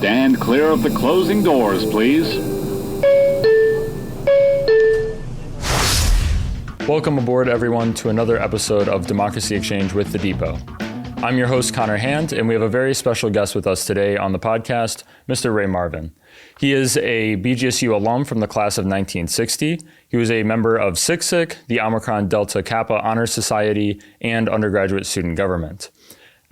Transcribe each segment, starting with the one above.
Stand clear of the closing doors, please. Welcome aboard, everyone, to another episode of Democracy Exchange with The Depot. I'm your host, Connor Hand, and we have a very special guest with us today on the podcast, Mr. Ray Marvin. He is a BGSU alum from the class of 1960. He was a member of SICSIC, the Omicron Delta Kappa Honor Society, and undergraduate student government.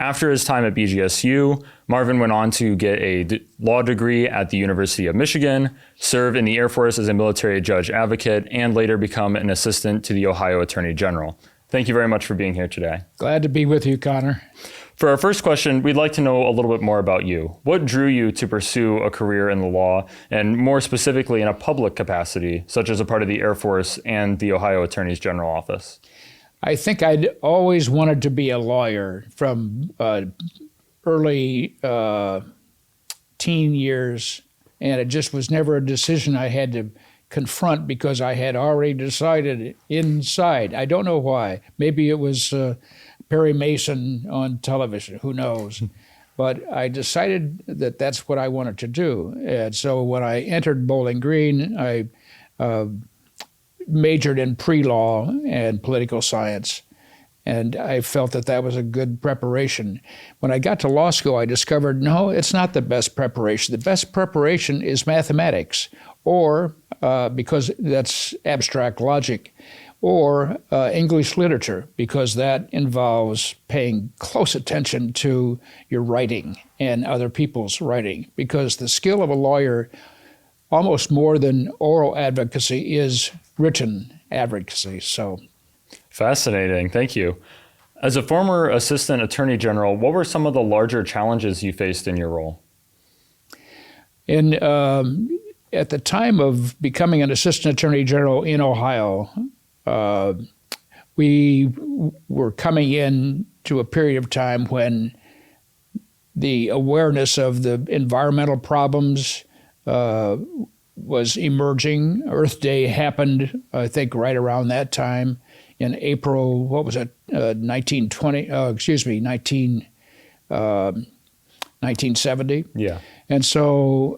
After his time at BGSU, Marvin went on to get a law degree at the University of Michigan, serve in the Air Force as a military judge advocate, and later become an assistant to the Ohio Attorney General. Thank you very much for being here today. Glad to be with you, Connor. For our first question, we'd like to know a little bit more about you. What drew you to pursue a career in the law, and more specifically in a public capacity, such as a part of the Air Force and the Ohio Attorney General office? I think I'd always wanted to be a lawyer from early teen years, and it just was never a decision I had to confront because I had already decided inside. I don't know why. Maybe it was Perry Mason on television, who knows? But I decided that that's what I wanted to do. And so when I entered Bowling Green, I majored in pre-law and political science, and I felt that that was a good preparation. When I got to law school, I discovered, no, it's not the best preparation. The best preparation is mathematics, or because that's abstract logic, or English literature, because that involves paying close attention to your writing and other people's writing, because the skill of a lawyer, almost more than oral advocacy, is written advocacy. So, fascinating. Thank you. As a former assistant attorney general, what were some of the larger challenges you faced in your role? At the time of becoming an assistant attorney general in Ohio, we were coming in to a period of time when the awareness of the environmental problems was emerging. Earth Day happened, I think, right around that time in April, 1970. Yeah. And so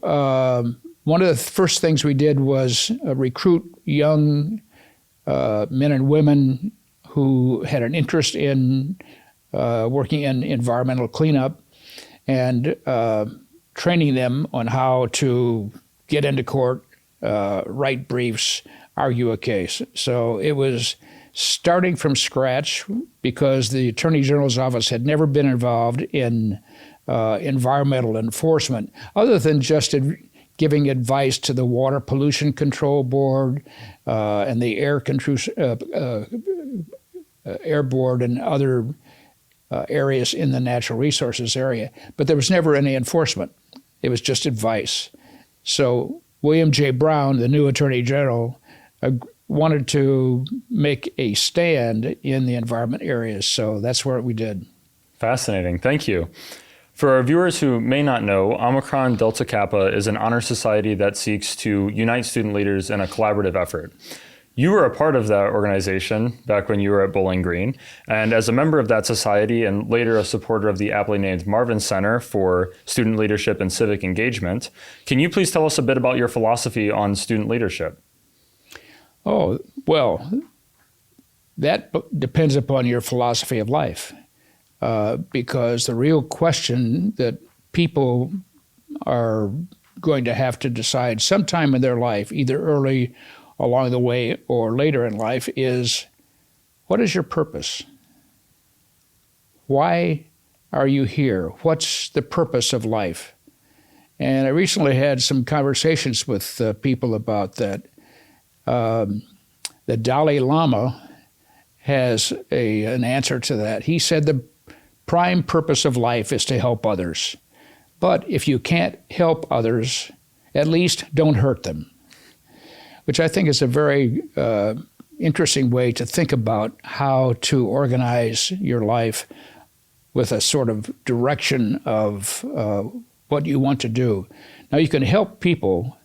one of the first things we did was recruit young men and women who had an interest in working in environmental cleanup and training them on how to get into court, write briefs, argue a case. So it was starting from scratch because the Attorney General's office had never been involved in environmental enforcement, other than just giving advice to the Water Pollution Control Board and the Air Board and other areas in the natural resources area. But there was never any enforcement. It was just advice. So William J. Brown, the new Attorney General, wanted to make a stand in the environment areas. So that's what we did. Fascinating. Thank you. For our viewers who may not know, Omicron Delta Kappa is an honor society that seeks to unite student leaders in a collaborative effort. You were a part of that organization back when you were at Bowling Green, and as a member of that society and later a supporter of the aptly named Marvin Center for Student Leadership and Civic Engagement, can you please tell us a bit about your philosophy on student leadership? Oh, well, that depends upon your philosophy of life. Because the real question that people are going to have to decide sometime in their life, either early along the way or later in life, is what is your purpose? Why are you here? What's the purpose of life? And I recently had some conversations with people about that. The Dalai Lama has an answer to that. He said the prime purpose of life is to help others. But if you can't help others, at least don't hurt them, which I think is a very interesting way to think about how to organize your life with a sort of direction of what you want to do. Now, you can help people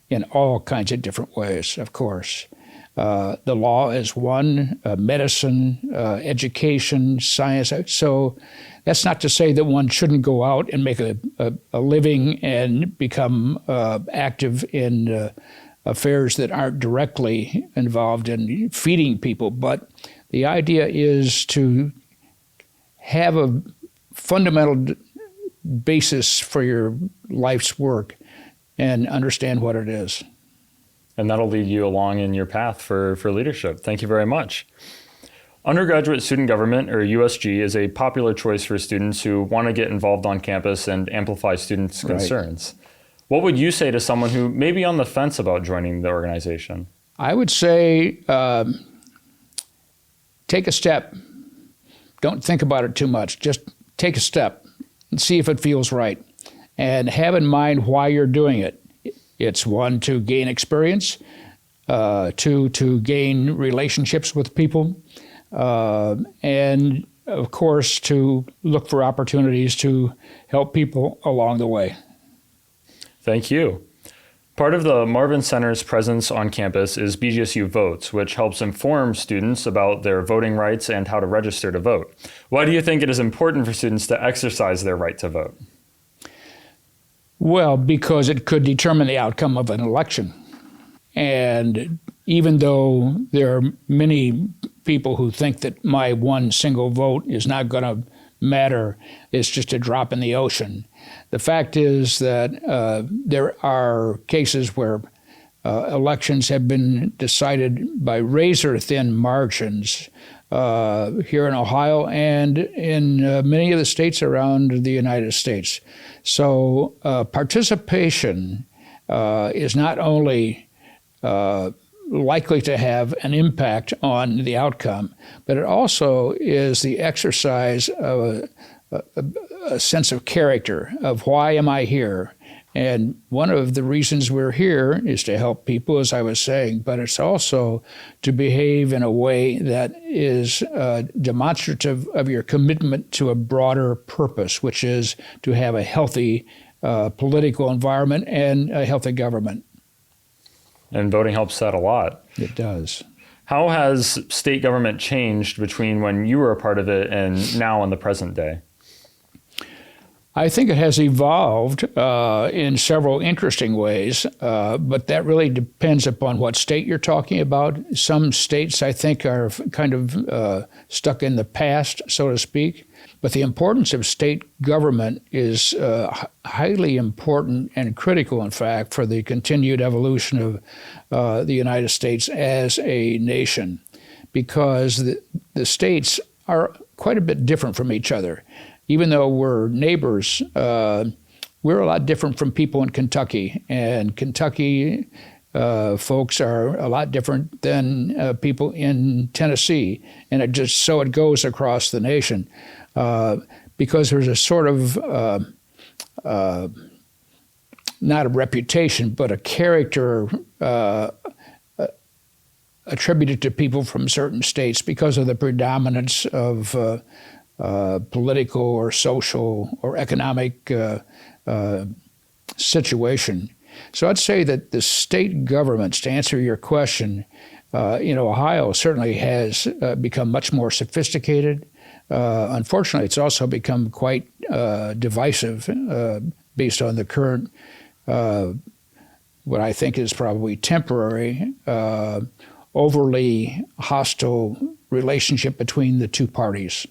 in all kinds of different ways, of course. The law is one, medicine, education, science. So that's not to say that one shouldn't go out and make a living and become active in affairs that aren't directly involved in feeding people. But the idea is to have a fundamental basis for your life's work and understand what it is. And that'll lead you along in your path for leadership. Thank you very much. Undergraduate student government, or USG, is a popular choice for students who want to get involved on campus and amplify students' concerns. Right. What would you say to someone who may be on the fence about joining the organization? I would say take a step. Don't think about it too much. Just take a step and see if it feels right. And have in mind why you're doing it. It's one, to gain experience, two, to gain relationships with people, and of course, to look for opportunities to help people along the way. Thank you. Part of the Marvin Center's presence on campus is BGSU Votes, which helps inform students about their voting rights and how to register to vote. Why do you think it is important for students to exercise their right to vote? Well, because it could determine the outcome of an election. And even though there are many people who think that my one single vote is not going to matter, it's just a drop in the ocean, the fact is that there are cases where elections have been decided by razor-thin margins here in Ohio and in many of the states around the United States. So participation is not only likely to have an impact on the outcome, but it also is the exercise of a sense of character, of why am I here? And one of the reasons we're here is to help people, as I was saying, but it's also to behave in a way that is demonstrative of your commitment to a broader purpose, which is to have a healthy political environment and a healthy government. And voting helps that a lot. It does. How has state government changed between when you were a part of it and now in the present day? I think it has evolved in several interesting ways, but that really depends upon what state you're talking about. Some states, I think, are kind of stuck in the past, so to speak. But the importance of state government is highly important and critical, in fact, for the continued evolution of the United States as a nation, because the states are quite a bit different from each other. Even though we're neighbors, we're a lot different from people in Kentucky. And Kentucky folks are a lot different than people in Tennessee. And it goes across the nation. Because there's a sort of, not a reputation, but a character attributed to people from certain states because of the predominance of political or social or economic situation. So I'd say that the state governments, to answer your question, Ohio certainly has become much more sophisticated. Unfortunately, it's also become quite divisive based on the current, what I think is probably temporary, overly hostile relationship between the two parties.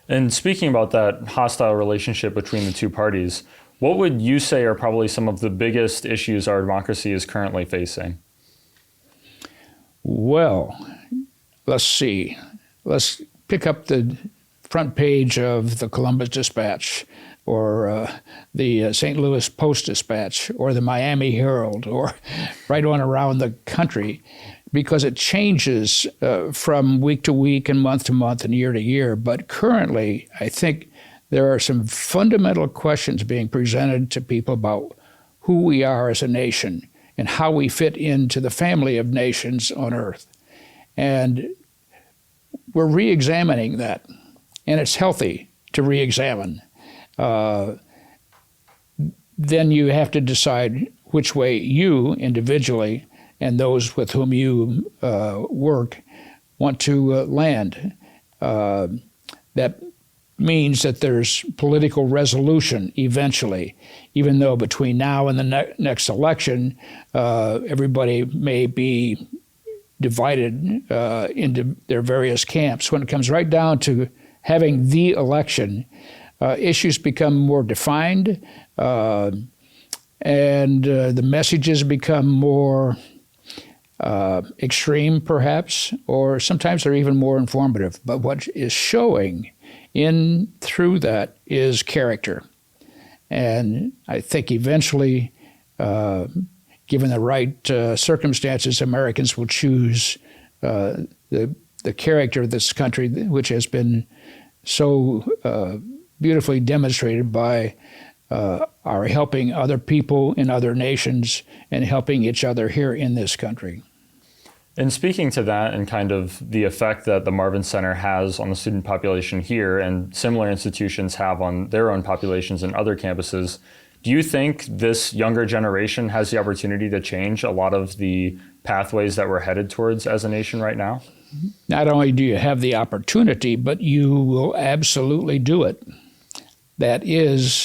And speaking about that hostile relationship between the two parties, what would you say are probably some of the biggest issues our democracy is currently facing? Well, let's see. Let's pick up the front page of the Columbus Dispatch or the St. Louis Post-Dispatch or the Miami Herald or right on around the country, because it changes from week to week and month to month and year to year. But currently, I think there are some fundamental questions being presented to people about who we are as a nation and how we fit into the family of nations on earth. And we're re-examining that, and it's healthy to re-examine. Then you have to decide which way you individually and those with whom you work want to land. That means that there's political resolution eventually, even though between now and the next election, everybody may be divided into their various camps. When it comes right down to having the election, issues become more defined, and the messages become more extreme, perhaps, or sometimes they're even more informative. But what is showing through that is character. And I think eventually, given the right circumstances, Americans will choose the character of this country, which has been so beautifully demonstrated by our helping other people in other nations and helping each other here in this country. And speaking to that and kind of the effect that the Marvin Center has on the student population here and similar institutions have on their own populations in other campuses, do you think this younger generation has the opportunity to change a lot of the pathways that we're headed towards as a nation right now? Not only do you have the opportunity, but you will absolutely do it. That is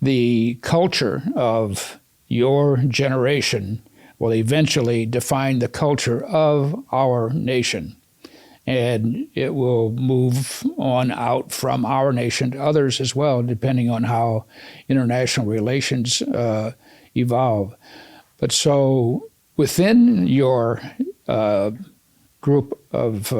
the culture of your generation will eventually define the culture of our nation. And it will move on out from our nation to others as well, depending on how international relations evolve. But so within your group of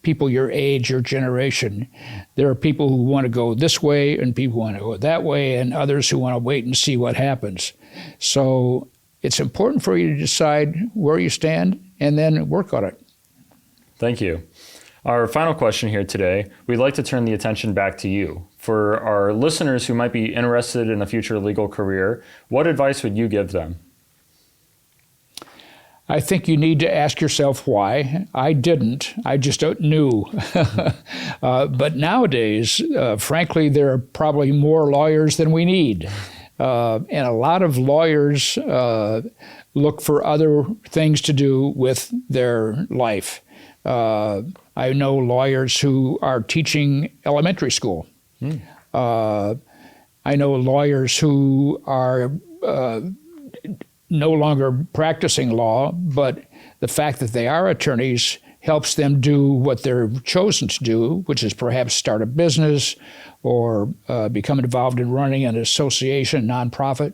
people your age, your generation, there are people who want to go this way and people who want to go that way and others who want to wait and see what happens. So it's important for you to decide where you stand and then work on it. Thank you. Our final question here today, we'd like to turn the attention back to you. For our listeners who might be interested in a future legal career, what advice would you give them? I think you need to ask yourself why. I didn't. I just knew. But nowadays, frankly, there are probably more lawyers than we need. And a lot of lawyers look for other things to do with their life. I know lawyers who are teaching elementary school. I know lawyers who are no longer practicing law, but the fact that they are attorneys helps them do what they're chosen to do, which is perhaps start a business or become involved in running an association, nonprofit.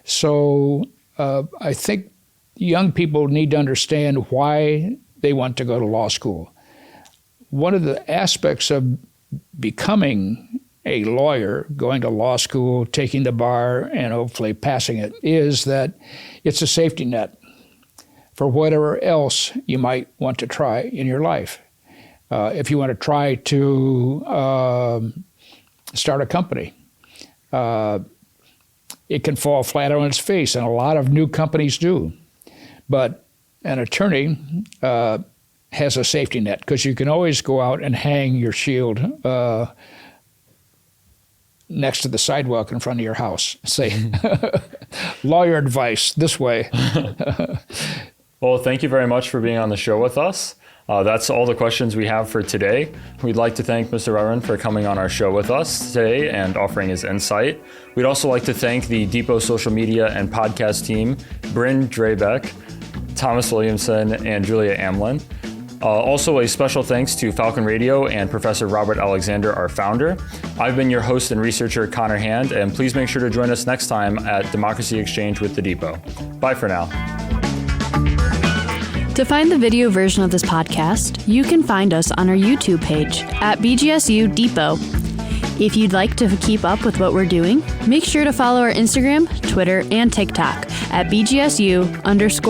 So I think young people need to understand why they want to go to law school. One of the aspects of becoming a lawyer, going to law school, taking the bar, and hopefully passing it, is that it's a safety net for whatever else you might want to try in your life. If you want to try to start a company, it can fall flat on its face, and a lot of new companies do. But an attorney has a safety net because you can always go out and hang your shield next to the sidewalk in front of your house. Say, lawyer advice this way. Well, thank you very much for being on the show with us. That's all the questions we have for today. We'd like to thank Mr. Marvin for coming on our show with us today and offering his insight. We'd also like to thank the Depot social media and podcast team, Bryn Drabeck, Thomas Williamson, and Julia Amlin. Also, a special thanks to Falcon Radio and Professor Robert Alexander, our founder. I've been your host and researcher, Connor Hand, and please make sure to join us next time at Democracy Exchange with the Depot. Bye for now. To find the video version of this podcast, you can find us on our YouTube page at BGSU Depot. If you'd like to keep up with what we're doing, make sure to follow our Instagram, Twitter, and TikTok at BGSU_Depot.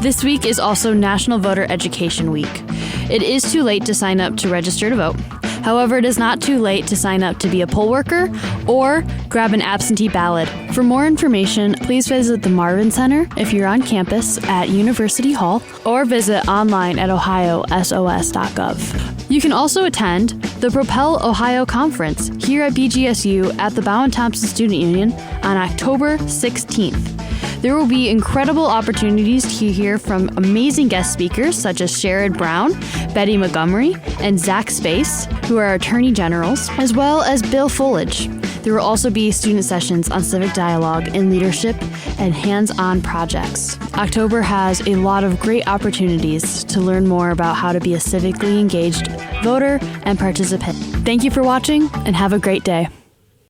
This week is also National Voter Education Week. It is too late to sign up to register to vote. However, it is not too late to sign up to be a poll worker or grab an absentee ballot. For more information, please visit the Marvin Center if you're on campus at University Hall or visit online at ohiosos.gov. You can also attend the Propel Ohio Conference here at BGSU at the Bowen Thompson Student Union on October 16th. There will be incredible opportunities to hear from amazing guest speakers such as Sherrod Brown, Betty Montgomery, and Zach Space, who are attorney generals, as well as Bill Fullage. There will also be student sessions on civic dialogue and leadership and hands-on projects. October has a lot of great opportunities to learn more about how to be a civically engaged voter and participant. Thank you for watching and have a great day.